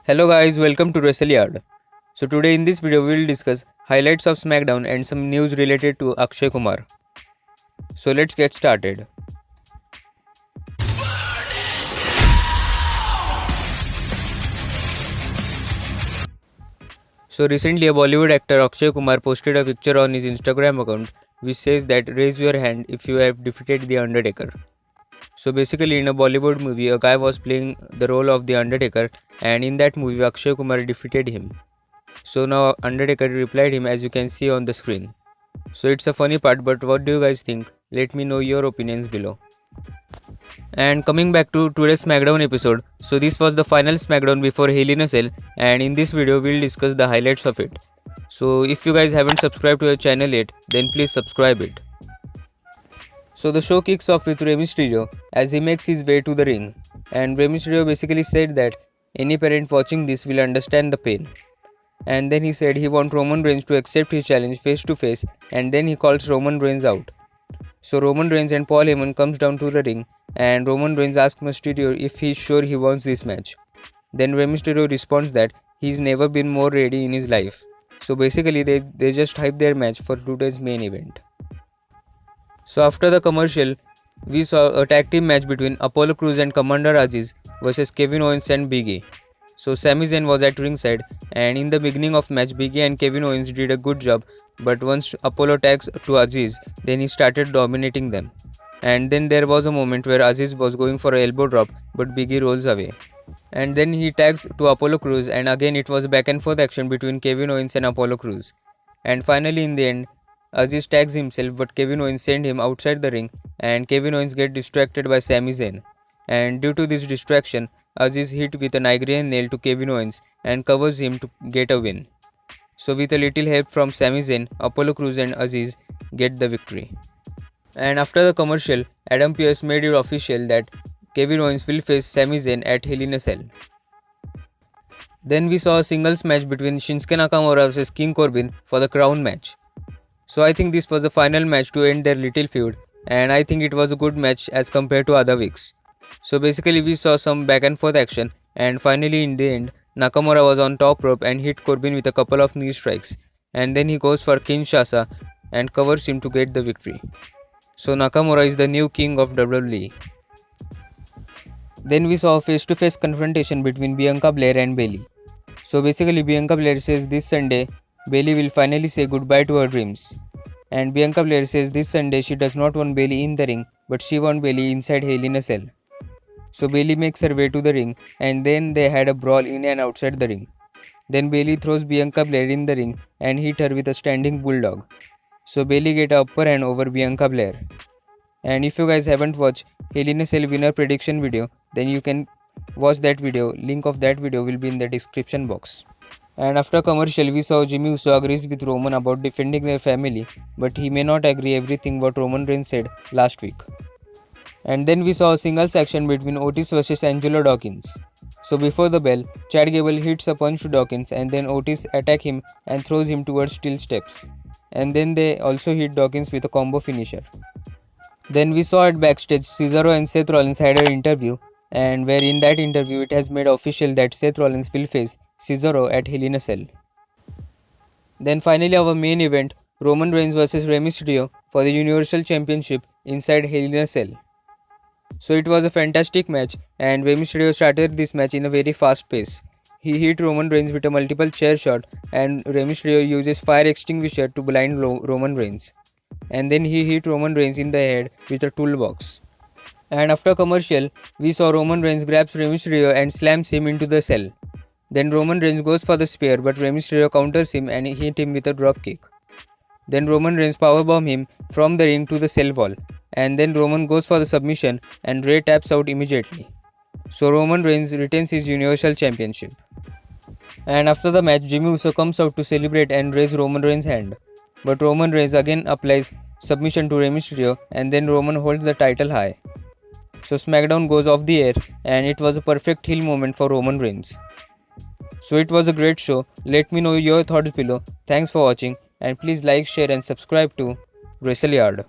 Hello guys, welcome to WrestleYard. So today in this video we will discuss highlights of SmackDown and some news related to Akshay Kumar. So let's get started. So recently a Bollywood actor Akshay Kumar posted a picture on his Instagram account which says that raise your hand if you have defeated The Undertaker. So basically in a Bollywood movie a guy was playing the role of The Undertaker and in that movie Akshay Kumar defeated him. So now Undertaker replied him as you can see on the screen. So it's a funny part, but what do you guys think? Let me know your opinions below. And coming back to today's SmackDown episode, so this was the final SmackDown before Hell in a Cell, and in this video we'll discuss the highlights of it. So if you guys haven't subscribed to our channel yet, then please subscribe it. So the show kicks off with Rey Mysterio as he makes his way to the ring, and Rey Mysterio basically said that any parent watching this will understand the pain. And then he said he wants Roman Reigns to accept his challenge face to face, and then he calls Roman Reigns out. So Roman Reigns and Paul Heyman comes down to the ring, and Roman Reigns asks Mysterio if he's sure he wants this match. Then Rey Mysterio responds that he's never been more ready in his life. So basically they just hype their match for today's main event. So after the commercial, we saw a tag team match between Apollo Crews and Commander Aziz versus Kevin Owens and Big E. So Sami Zayn was at ringside, and in the beginning of match Big E and Kevin Owens did a good job, but once Apollo tags to Aziz, then he started dominating them. And then there was a moment where Aziz was going for an elbow drop, but Big E rolls away. And then he tags to Apollo Crews, and again it was a back and forth action between Kevin Owens and Apollo Crews. And finally in the end, Aziz tags himself, but Kevin Owens sent him outside the ring, and Kevin Owens gets distracted by Sami Zayn. And due to this distraction, Aziz hit with a Nigerian nail to Kevin Owens and covers him to get a win. So with a little help from Sami Zayn, Apollo Crews and Aziz get the victory. And after the commercial, Adam Pearce made it official that Kevin Owens will face Sami Zayn at Hell in a Cell. Then we saw a singles match between Shinsuke Nakamura vs King Corbin for the crown match. So I think this was the final match to end their little feud, and I think it was a good match as compared to other weeks. So basically we saw some back and forth action, and finally in the end Nakamura was on top rope and hit Corbin with a couple of knee strikes, and then he goes for Kinshasa and covers him to get the victory. So Nakamura is the new king of WWE. Then we saw a face-to-face confrontation between Bianca Belair and Bayley. So basically Bianca Belair says this Sunday Bayley will finally say goodbye to her dreams. And Bianca Belair says this Sunday she does not want Bayley in the ring, but she wants Bayley inside Hell in a Cell. So Bayley makes her way to the ring, and then they had a brawl in and outside the ring. Then Bayley throws Bianca Belair in the ring and hit her with a standing bulldog. So Bayley get a upper hand over Bianca Belair. And if you guys haven't watched Hell in a Cell winner prediction video, then you can watch that video. Link of that video will be in the description box. And after commercial, we saw Jimmy Uso agrees with Roman about defending their family, but he may not agree everything what Roman Reigns said last week. And then we saw a singles action between Otis vs Angelo Dawkins. So before the bell, Chad Gable hits a punch to Dawkins, and then Otis attacks him and throws him towards steel steps. And then they also hit Dawkins with a combo finisher. Then we saw at backstage Cesaro and Seth Rollins had an interview, and where in that interview it has made official that Seth Rollins will face Cesaro at Hell in a Cell. Then finally our main event, Roman Reigns vs Rey Mysterio for the Universal Championship inside Hell in a Cell. So it was a fantastic match, and Rey Mysterio started this match in a very fast pace. He hit Roman Reigns with a multiple chair shot, and Rey Mysterio uses fire extinguisher to blind Roman Reigns. And then he hit Roman Reigns in the head with a toolbox. And after commercial, we saw Roman Reigns grabs Rey Mysterio and slams him into the cell. Then Roman Reigns goes for the spear, but Rey Mysterio counters him and hit him with a dropkick. Then Roman Reigns powerbomb him from the ring to the cell wall, and then Roman goes for the submission and Rey taps out immediately. So Roman Reigns retains his Universal Championship. And after the match, Jimmy Uso comes out to celebrate and raise Roman Reigns' hand. But Roman Reigns again applies submission to Rey Mysterio, and then Roman holds the title high. So SmackDown goes off the air, and it was a perfect heel moment for Roman Reigns. So it was a great show. Let me know your thoughts below. Thanks for watching, and please like, share and subscribe to WrestleYard.